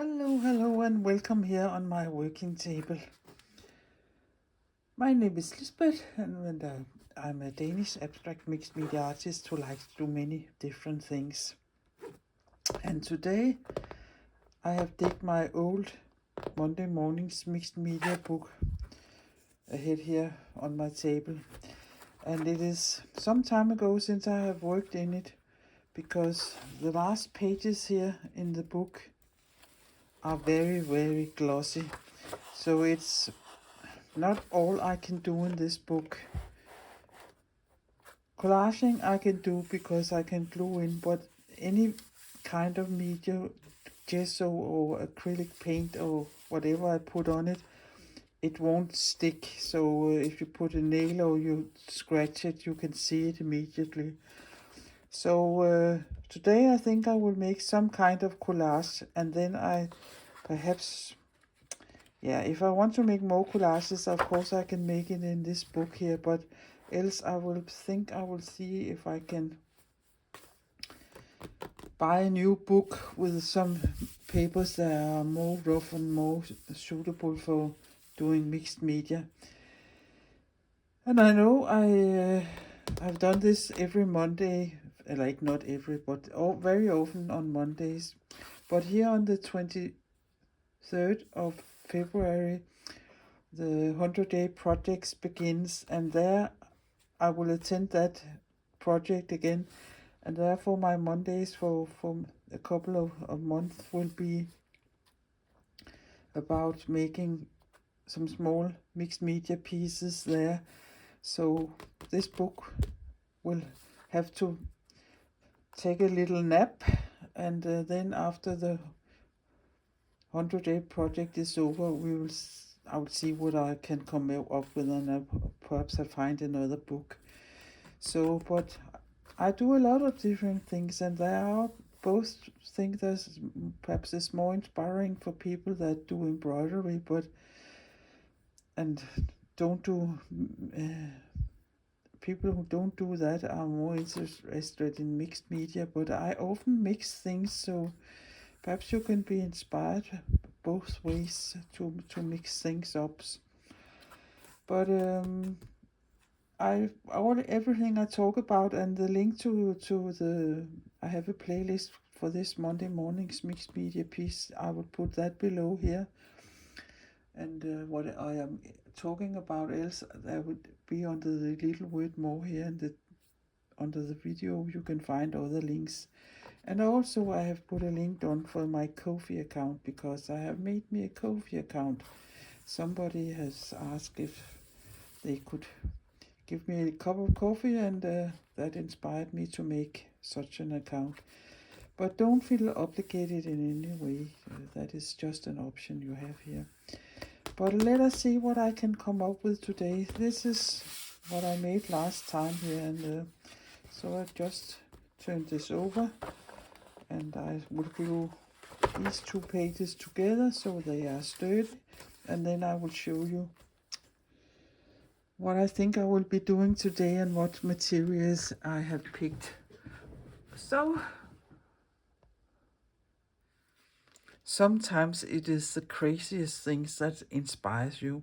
Hello, and welcome here on my working table. My name is Lisbeth, and I'm a Danish abstract mixed media artist who likes to do many different things. And today I have digged my old Monday morning's mixed media book ahead here on my table. And it is some time ago since I have worked in it, because the last pages here in the book are very glossy. So it's not all I can do in this book. Collaging I can do because I can glue in, but any kind of media, gesso or acrylic paint or whatever I put on it, it won't stick. So if you put a nail or you scratch it, you can see it immediately. So today I think I will make some kind of collage, and then I perhaps, if I want to make more collages, of course I can make it in this book here, but else I will see if I can buy a new book with some papers that are more rough and more suitable for doing mixed media. And I know I've done this every Monday, like not every, but very often on Mondays. But here on the 23rd of February, the 100-day projects begins, and there I will attend that project again, and therefore my Mondays for a couple of months will be about making some small mixed media pieces there. So this book will have to take a little nap, and then after the 100-day project is over, I will see what I can come up with, and perhaps I find another book. So, but I do a lot of different things, and there are both things that perhaps is more inspiring for people that do embroidery, and don't do people who don't do that are more interested in mixed media. But I often mix things, so perhaps you can be inspired both ways to mix things up. But everything I talk about, and the link to I have a playlist for this Monday morning's mixed media piece. I will put that below here. And what I am talking about else, that would be under the little word more here, and under the video you can find other links. And also I have put a link on for my Ko-fi account, because I have made me a Ko-fi account. Somebody has asked if they could give me a cup of coffee, and that inspired me to make such an account. But don't feel obligated in any way. That is just an option you have here. But let us see what I can come up with today. This is what I made last time here, and so I just turned this over, and I will glue these two pages together so they are sturdy, and then I will show you what I think I will be doing today and what materials I have picked. So sometimes it is the craziest things that inspires you,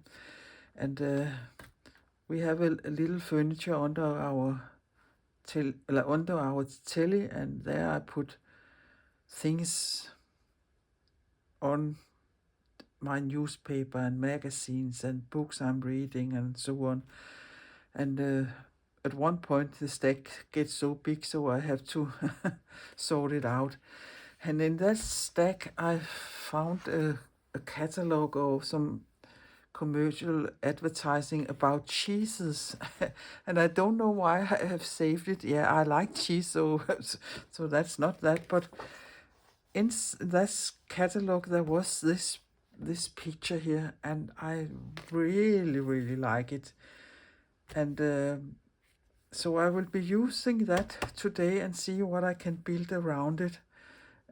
and we have a little furniture under our telly, and there I put things on my newspaper and magazines and books I'm reading and so on. And at one point the stack gets so big, so I have to sort it out. And in that stack I found a catalog of some commercial advertising about cheeses. And I don't know why I have saved it. Yeah, I like cheese, so so that's not that. But in this catalog there was this picture here, and I really like it. And so I will be using that today and see what I can build around it.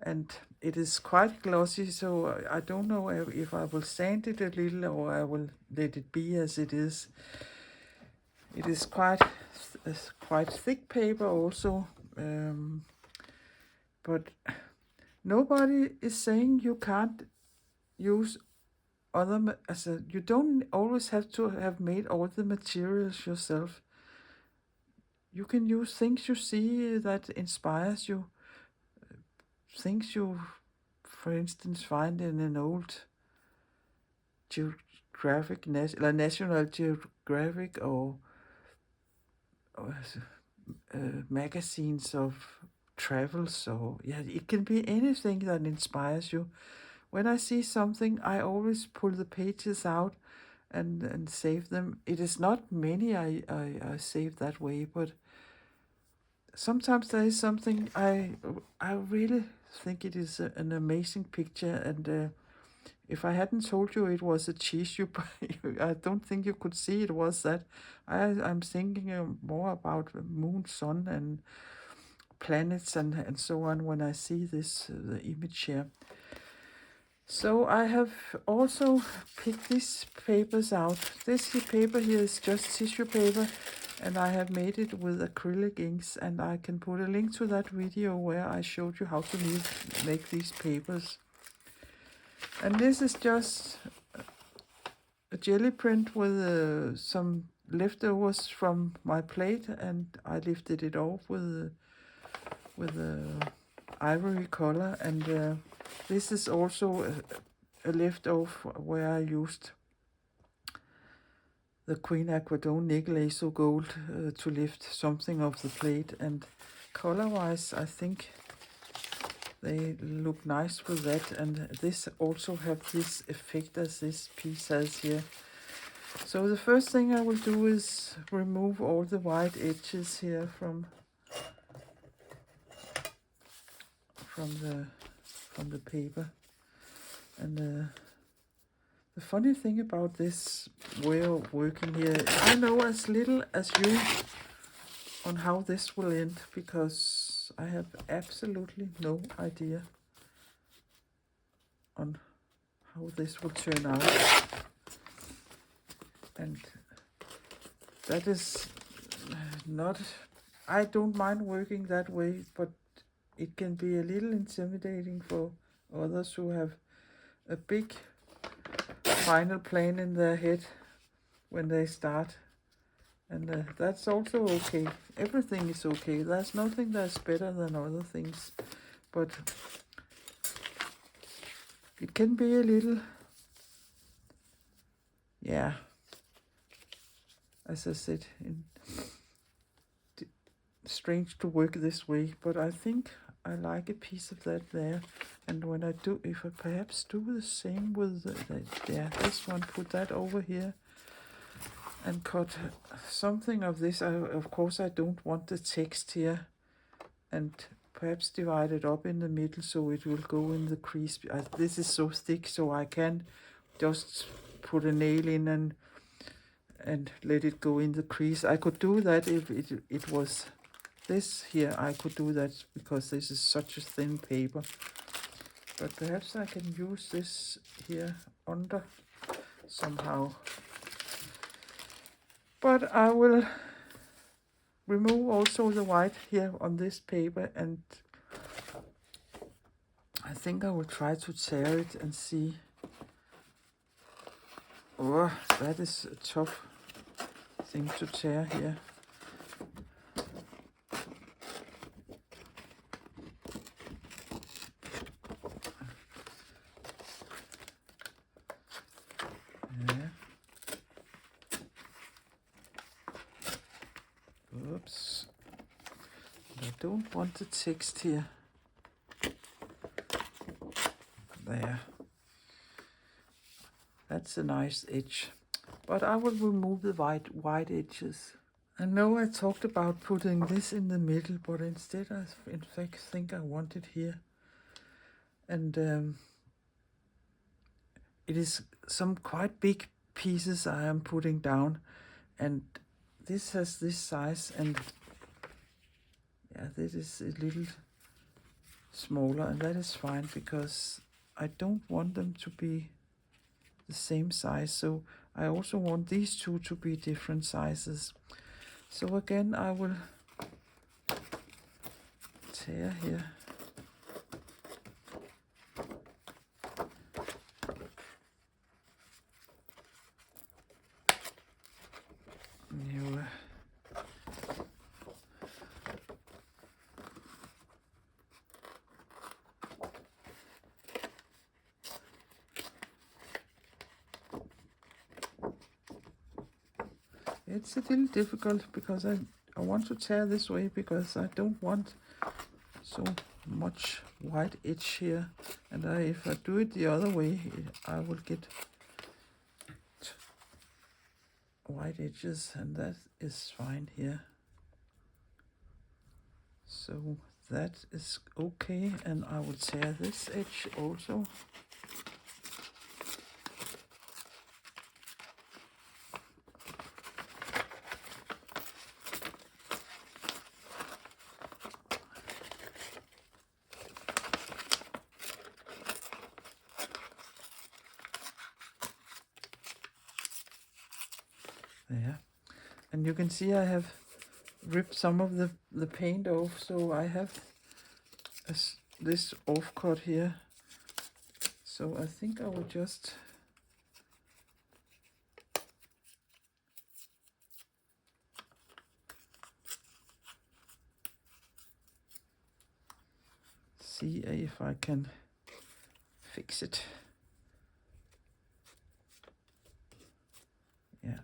And it is quite glossy, so I don't know if I will sand it a little or I will let it be as it is. It is quite thick paper also, but nobody is saying you can't use other, you don't always have to have made all the materials yourself. You can use things you see that inspires you, things you, for instance, find in an old geographic, National Geographic or magazines of travels, or yeah, it can be anything that inspires you. When I see something, I always pull the pages out and save them. It is not many I save that way, but sometimes there is something I really think it is an amazing picture, and if I hadn't told you it was a cheese, I don't think you could see it was that. I'm thinking more about the moon, sun, and planets and so on when I see this the image here. So I have also picked these papers out. This paper here is just tissue paper, and I have made it with acrylic inks, and I can put a link to that video where I showed you how to make these papers. And this is just a jelly print with some leftovers from my plate, and I lifted it off with ivory color, and this is also a leftover where I used the Queen Aquadone Nickel Azo Gold to lift something off the plate, and color-wise I think they look nice with that, and this also have this effect as this piece has here. So the first thing I will do is remove all the white edges here from the paper. And the funny thing about this way of working here, I know as little as you on how this will end, because I have absolutely no idea on how this will turn out. And that is not, I don't mind working that way, but it can be a little intimidating for others who have a big final plan in their head when they start. And that's also okay. Everything is okay. There's nothing that's better than other things. But it can be a little, yeah, as I said, strange to work this way. But I think I like a piece of that there. And when I do, if I perhaps do the same with this one, put that over here and cut something of this. Of course, I don't want the text here, and perhaps divide it up in the middle so it will go in the crease. This is so thick, so I can just put a nail in and let it go in the crease. I could do that if it was this here. I could do that because this is such a thin paper. But perhaps I can use this here under somehow. But I will remove also the white here on this paper, and I think I will try to tear it and see. Oh, that is a tough thing to tear here. Oops. I don't want the text here. There. That's a nice edge. But I will remove the white edges. I know I talked about putting this in the middle, but instead I in fact think I want it here. And it is some quite big pieces I am putting down, and this has this size, and yeah, this is a little smaller, and that is fine because I don't want them to be the same size. So I also want these two to be different sizes. So again, I will tear here. it's a little difficult because I want to tear this way because I don't want so much white edge here, and if I do it the other way, I will get white edges, and that is fine here. So that is okay, and I will tear this edge also. There, and you can see I have ripped some of the paint off, so I have this offcut here. So I think I will just see if I can fix it. Yeah,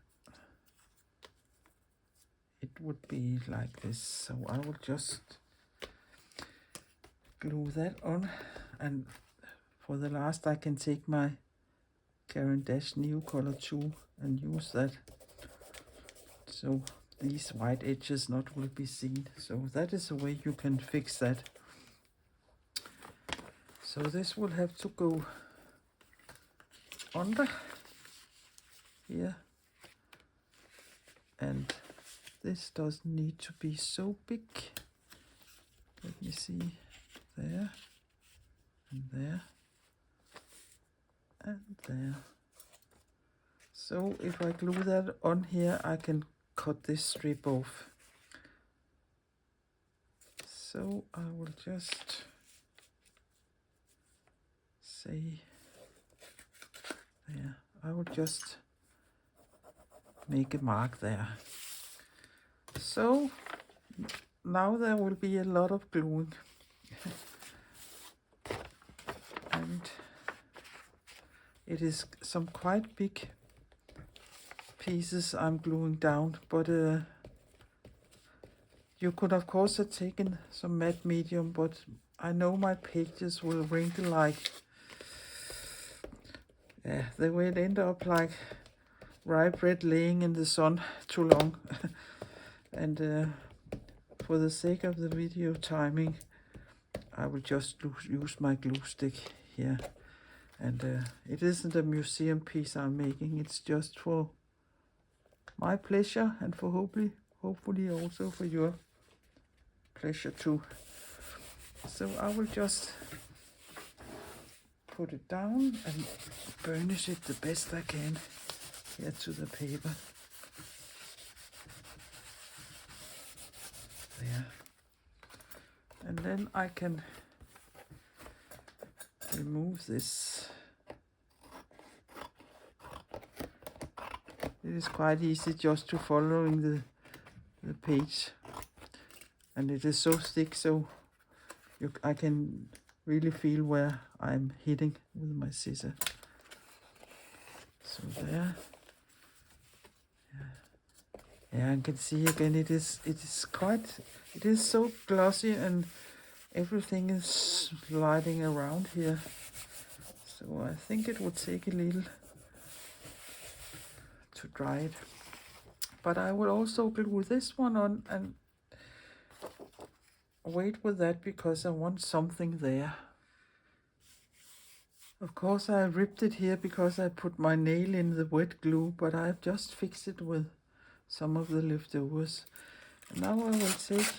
it would be like this, so I will just glue that on, and for the last I can take my Caran d'Ache New Color tool and use that, so these white edges not will be seen. So that is a way you can fix that. So this will have to go under here, and this doesn't need to be so big. Let me see, there, and there, and there. So if I glue that on here, I can cut this strip off. So I will just say, there, I will just make a mark there. So now there will be a lot of gluing. And it is some quite big pieces I'm gluing down, but you could of course have taken some matte medium, but I know my pages will wrinkle like, yeah, they will end up like rye bread laying in the sun too long. And for the sake of the video timing, I will just use my glue stick here. And it isn't a museum piece I'm making, it's just for my pleasure, and for hopefully also for your pleasure too. So I will just put it down and burnish it the best I can here to the paper. There. And then I can remove this. It is quite easy just to following the page, and it is so thick, so I can really feel where I'm hitting with my scissor. So there. Yeah, I can see again it is so glossy, and everything is sliding around here. So I think it would take a little to dry it. But I will also glue this one on and wait with that because I want something there. Of course I ripped it here because I put my nail in the wet glue, but I've just fixed it with some of the leftovers. And now I will take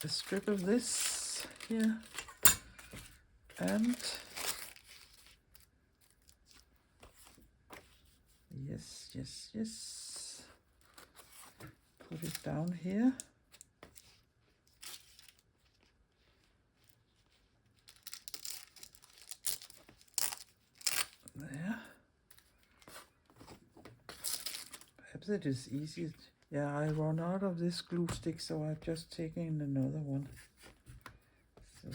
a strip of this here and yes, put it down here. There. Perhaps it is easy. Yeah, I run out of this glue stick, so I've just taken another one. So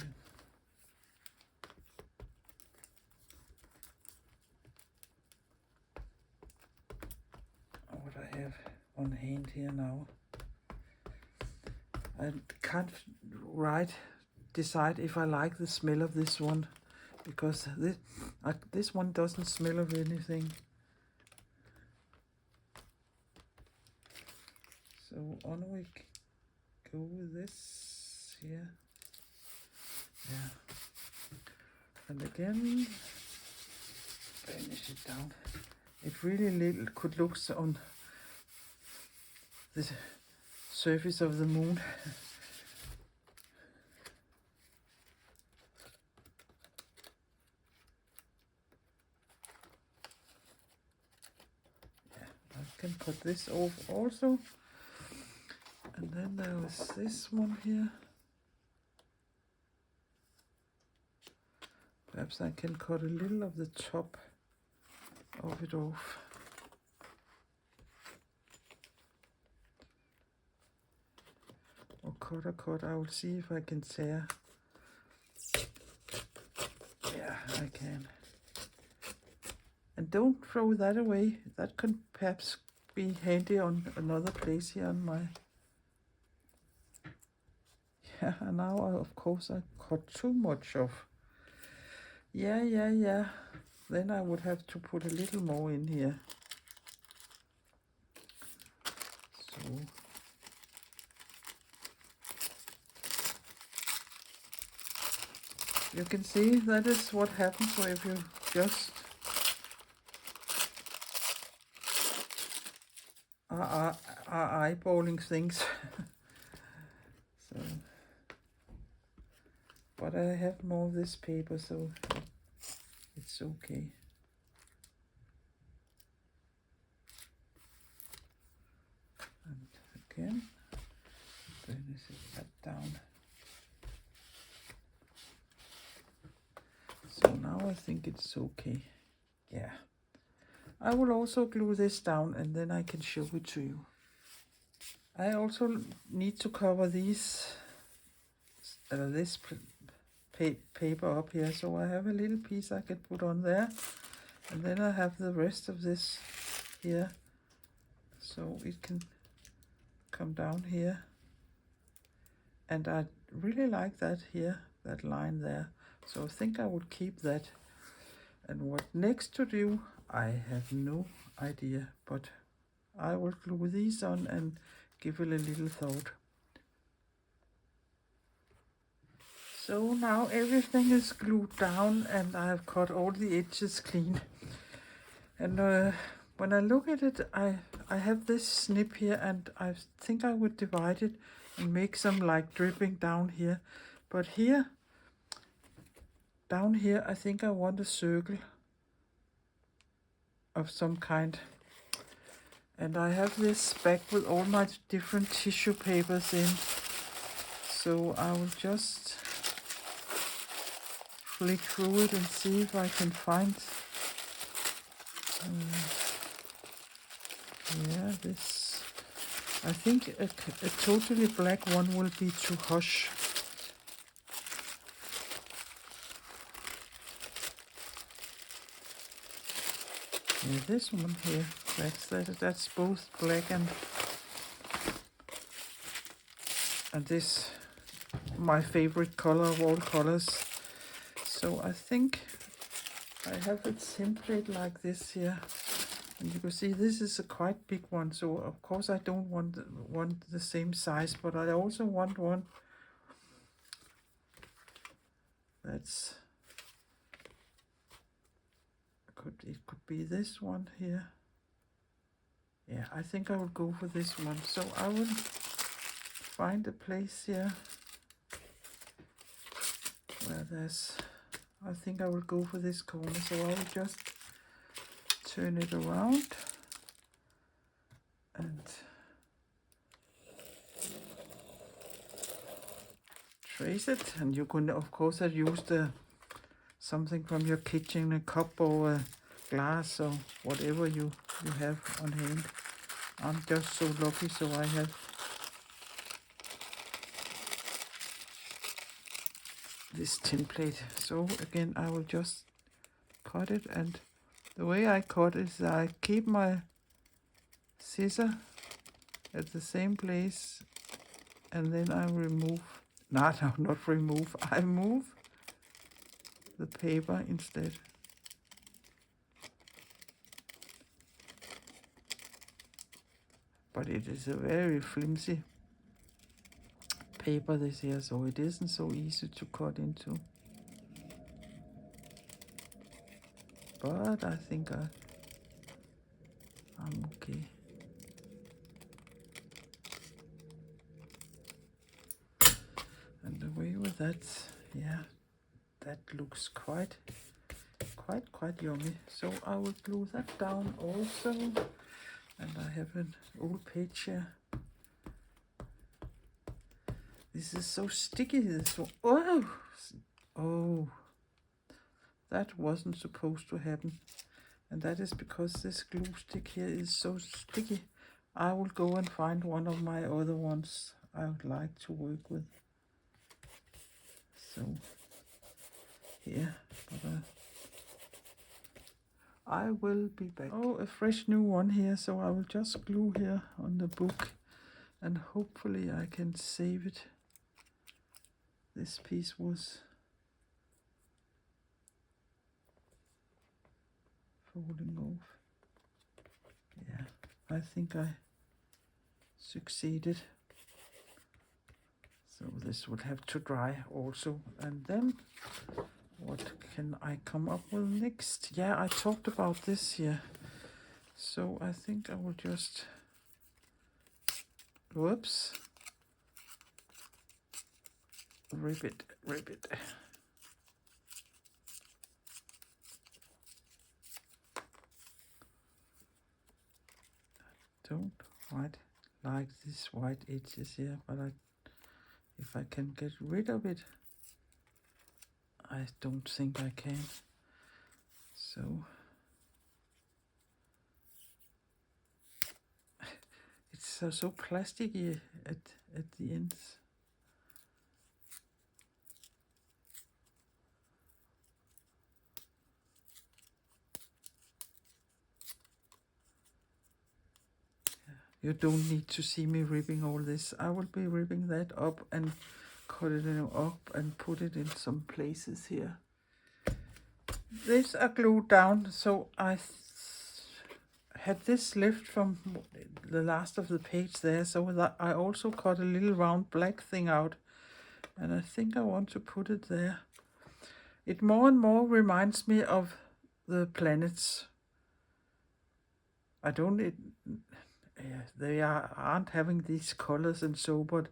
what I have, on hand here now. I can't decide if I like the smell of this one, because this one doesn't smell of anything. So on we go with this here. Yeah. And again, finish it down. It really could look on the surface of the moon. I can cut this off also. And then there was this one here. Perhaps I can cut a little of the top of it off. Or cut. I will see if I can tear. Yeah, I can. And don't throw that away. That can perhaps be handy on another place here on my... Yeah, and now of course I cut too much off. Yeah. Then I would have to put a little more in here. So... You can see that is what happens if you just are eyeballing things. So, but I have more of this paper, so it's okay. And again, finish that down. So now I think it's okay. Yeah. I will also glue this down and then I can show it to you. I also need to cover this paper up here. So I have a little piece I can put on there. And then I have the rest of this here. So it can come down here. And I really like that here, that line there. So I think I would keep that. And what next to do, I have no idea, but I will glue these on and give it a little thought. So now everything is glued down and I have cut all the edges clean. And when I look at it, I have this snip here and I think I would divide it and make some like dripping down here. But here, down here, I think I want a circle of some kind. And I have this bag with all my different tissue papers in. So I will just flick through it and see if I can find yeah, this. I think a totally black one will be too harsh. Yeah, this one here, that's both black and this my favorite color of all colors. So I think I have a template like this here, and you can see this is a quite big one. So of course I don't want the same size, but I also want one that's it could be this one here. Yeah, I think I will go for this one. So I will find a place here where there's, I think I will go for this corner. So I will just turn it around and trace it. And you can of course use something from your kitchen, a cup or a glass or whatever you have on hand. I'm just so lucky, so I have this template. So again, I will just cut it, and the way I cut is I keep my scissor at the same place, and then I remove, no, not remove, I move the paper instead. But it is a very flimsy paper this here, so it isn't so easy to cut into. But I think I'm okay. And away with that, yeah, that looks quite yummy. So I will glue that down also. And I have an old page here. This is so sticky, this one. Oh, that wasn't supposed to happen. And that is because this glue stick here is so sticky. I will go and find one of my other ones I would like to work with. So, here, but I will be back. Oh, a fresh new one here, so I will just glue here on the book, and hopefully I can save it. This piece was falling off. Yeah, I think I succeeded. So this would have to dry also, and then what can I come up with next? Yeah, I talked about this here. So I think I will just, whoops, rip it. Don't quite like these white edges here, but if I can get rid of it, I don't think I can. So it's so plasticky at the ends. You don't need to see me ripping all this. I will be ripping that up and cut it up and put it in some places here. These are glued down, so I had this left from the last of the page there, so that I also cut a little round black thing out, and I think I want to put it there. It more and more reminds me of the planets. I don't... they aren't having these colors and so, but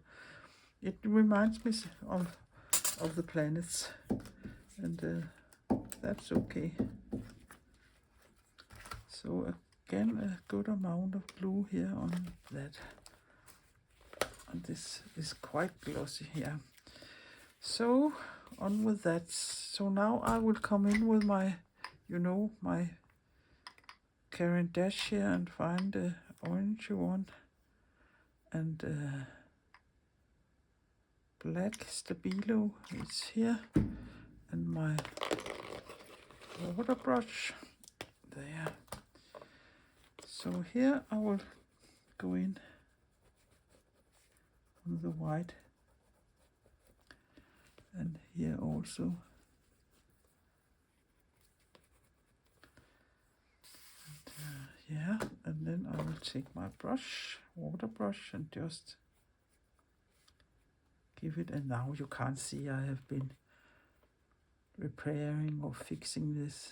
it reminds me of the planets, and that's okay. So again, a good amount of glue here on that, and this is quite glossy here. So on with that. So now I will come in with my, my Caran d'Ache here and find the orange one, and black Stabilo is here, and my water brush there. So here I will go in on the white, and here also. Yeah, and then I will take my brush, water brush, and just give it, and now you can't see I have been repairing or fixing this.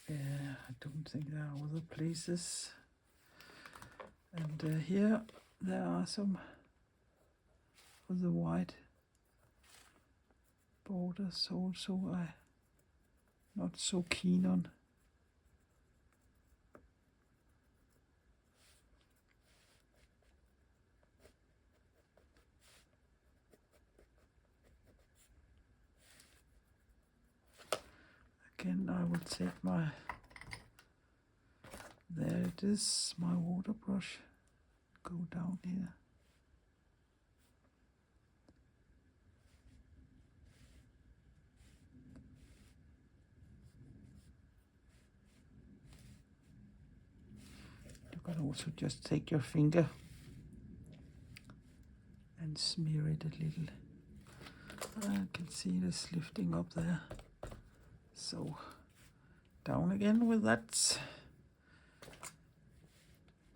I don't think there are other places. And here there are some of the white borders also I'm not so keen on. Again, I will take my, there it is, my water brush, go down here. You can also just take your finger and smear it a little. I can see this lifting up there. So down again with that.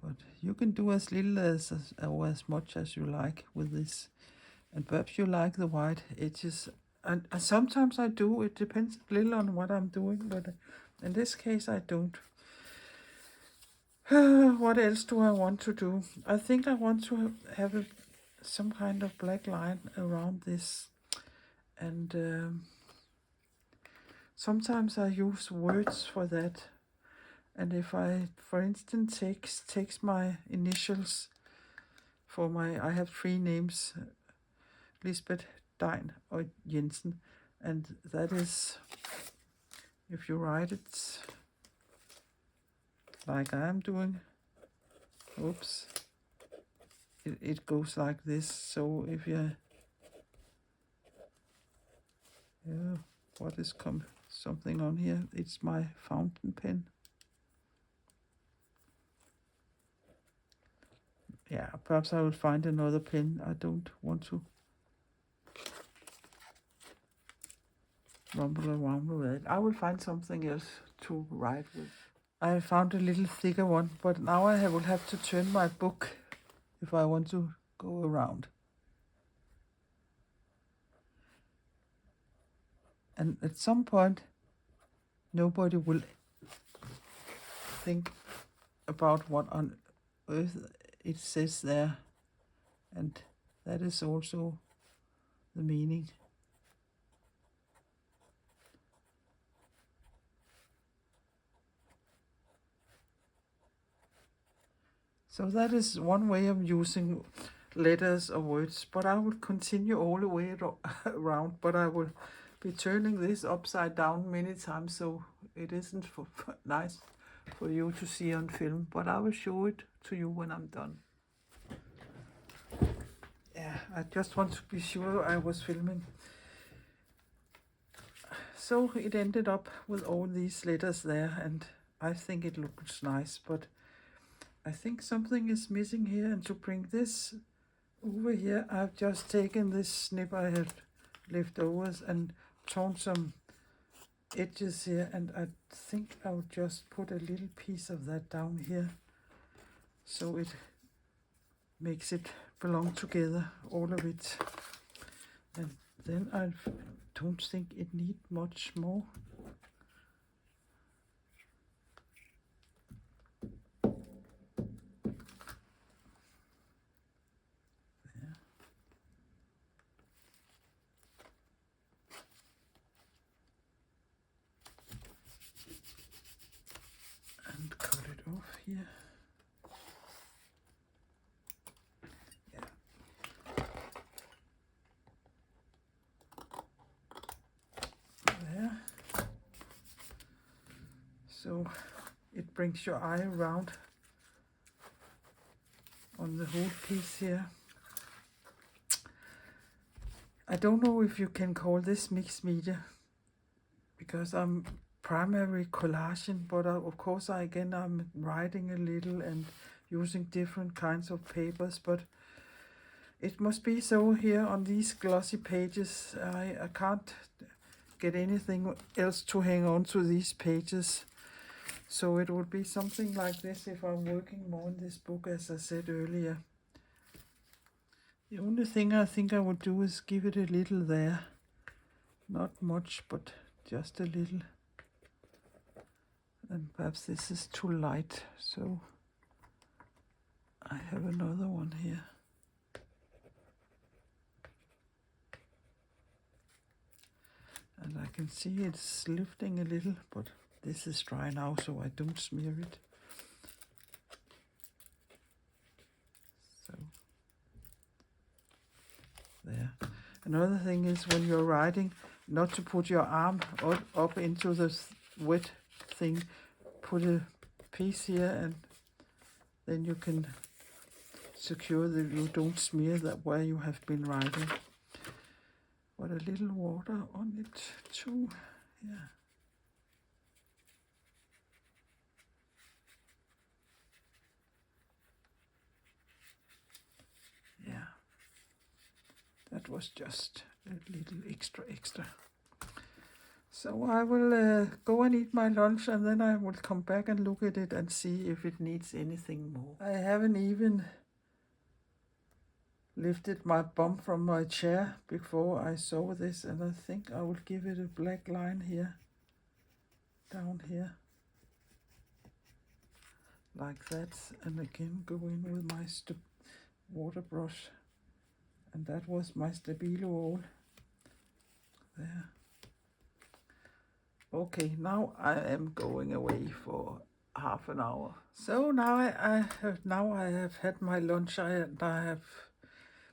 But you can do as little as or as much as you like with this. And perhaps you like the white edges. And sometimes I do. It depends a little on what I'm doing, but in this case I don't. What else do I want to do? I think I want to have some kind of black line around this. And sometimes I use words for that. And if I, for instance, takes my initials for I have 3 names, Lisbeth, Dein, or Jensen, and that is, if you write it like I am doing, oops, it goes like this. So if you, what is something on here? It's my fountain pen. Yeah, perhaps I will find another pen. I don't want to rumble around with it. I will find something else to write with. I found a little thicker one, but now I will have to turn my book if I want to go around. And at some point, nobody will think about what on earth it says there. And that is also the meaning. So that is one way of using letters or words, but I will continue all the way around, but I will be turning this upside down many times, so it isn't nice for you to see on film, but I will show it to you when I'm done. Yeah, I just want to be sure I was filming. So it ended up with all these letters there, and I think it looks nice, but I think something is missing here, and to bring this over here, I've just taken this snip I had leftovers and torn some edges here, and I think I'll just put a little piece of that down here so it makes it belong together, all of it. And then I don't think it needs much more. And cut it off here. There. So it brings your eye around on the whole piece here. I don't know if you can call this mixed media, because I'm primarily collaging, but of course I'm writing a little and using different kinds of papers, but it must be so here on these glossy pages. I can't get anything else to hang on to these pages, so it would be something like this if I'm working more in this book, as I said earlier. The only thing I think I would do is give it a little there, not much, but just a little. And perhaps this is too light, so I have another one here. And I can see it's lifting a little, but this is dry now, so I don't smear it. So, there. Another thing is when you're writing, not to put your arm up into the wet thing. Put a piece here, and then you can secure that you don't smear that where you have been writing. But a little water on it too, yeah. that was just a little extra. So I will go and eat my lunch, and then I will come back and look at it and see if it needs anything more. I haven't even lifted my bum from my chair before I saw this, and I think I will give it a black line here, down here, like that, and again go in with my water brush, and that was my Stabilo oil there. Okay, now I am going away for half an hour. So now I have had my lunch, and I have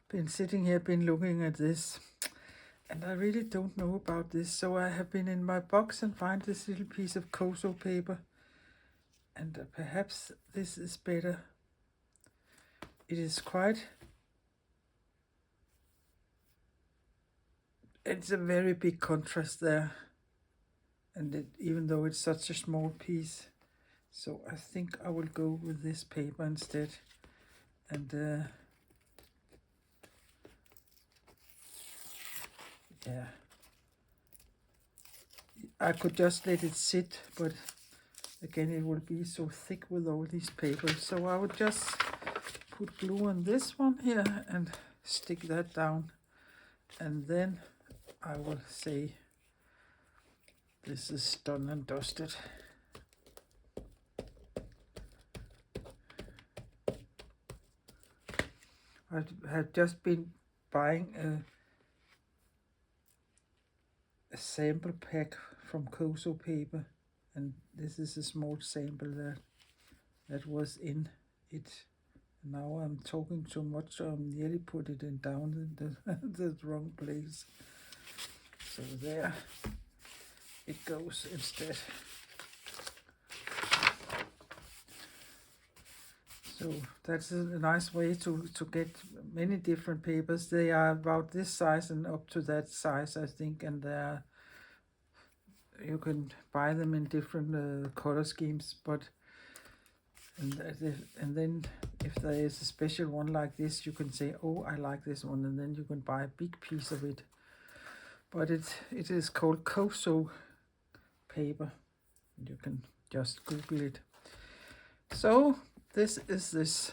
been sitting here, been looking at this, and I really don't know about this. So I have been in my box and find this little piece of Koso paper, and perhaps this is better. It is it's a very big contrast there, and even though it's such a small piece, so I think I will go with this paper instead. And yeah, I could just let it sit, but again it will be so thick with all these papers. So I would just put glue on this one here and stick that down, and then I will say this is done and dusted. I have just been buying a sample pack from Koso paper, and this is a small sample that was in it. Now I'm talking too much, so I'm nearly put it down in the wrong place. So there it goes instead. So that's a nice way to get many different papers. They are about this size and up to that size, I think, and you can buy them in different color schemes. And then if there is a special one like this, you can say, oh, I like this one, and then you can buy a big piece of it. But it is called Koso paper. You can just Google it. So this is this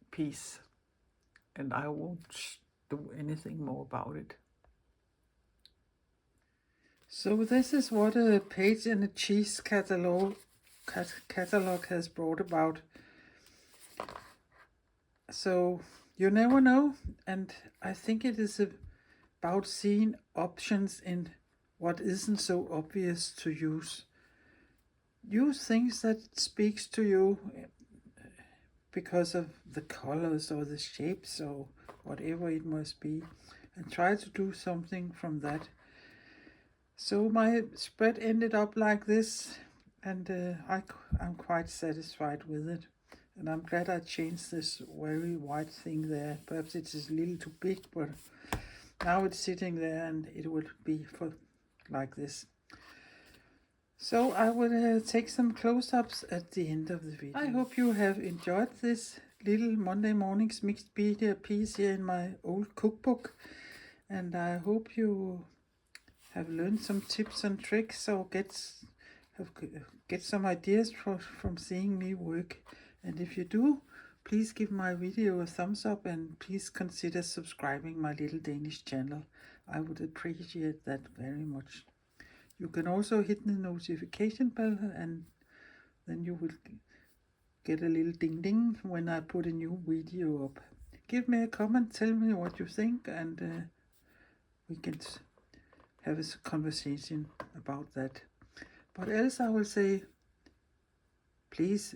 piece, and I won't do anything more about it. So this is what a Page and a Cheese catalog has brought about. So you never know, and I think it is about seeing options in what isn't so obvious to use. Use things that speaks to you because of the colors or the shapes or whatever it must be, and try to do something from that. So my spread ended up like this, and I'm quite satisfied with it. And I'm glad I changed this very white thing there. Perhaps it is a little too big, but now it's sitting there and it will be for like this. So I will take some close-ups at the end of the video. I hope you have enjoyed this little Monday morning's mixed media piece here in my old cookbook. And I hope you have learned some tips and tricks, or get some ideas from seeing me work. And if you do, please give my video a thumbs up, and please consider subscribing my little Danish channel. I would appreciate that very much. You can also hit the notification bell, and then you will get a little ding ding when I put a new video up. Give me a comment, tell me what you think, and we can have a conversation about that. But else I will say, please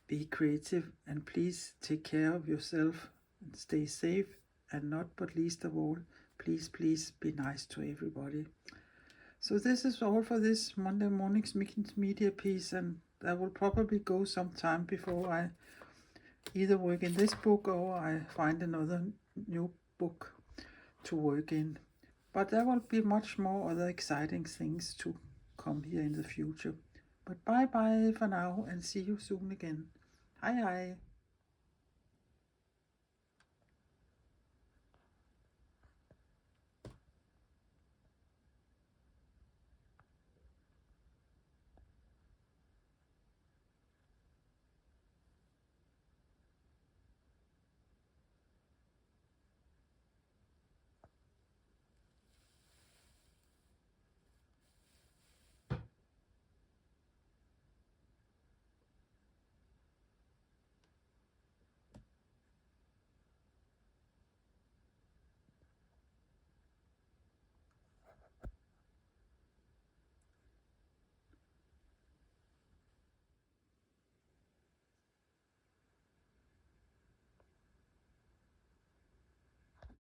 be creative, and please take care of yourself and stay safe, and not but least of all, please be nice to everybody. So this is all for this Monday morning's mixed media piece, and that will probably go some time before I either work in this book or I find another new book to work in. But there will be much more other exciting things to come here in the future. But bye for now, and see you soon again. Hej hej.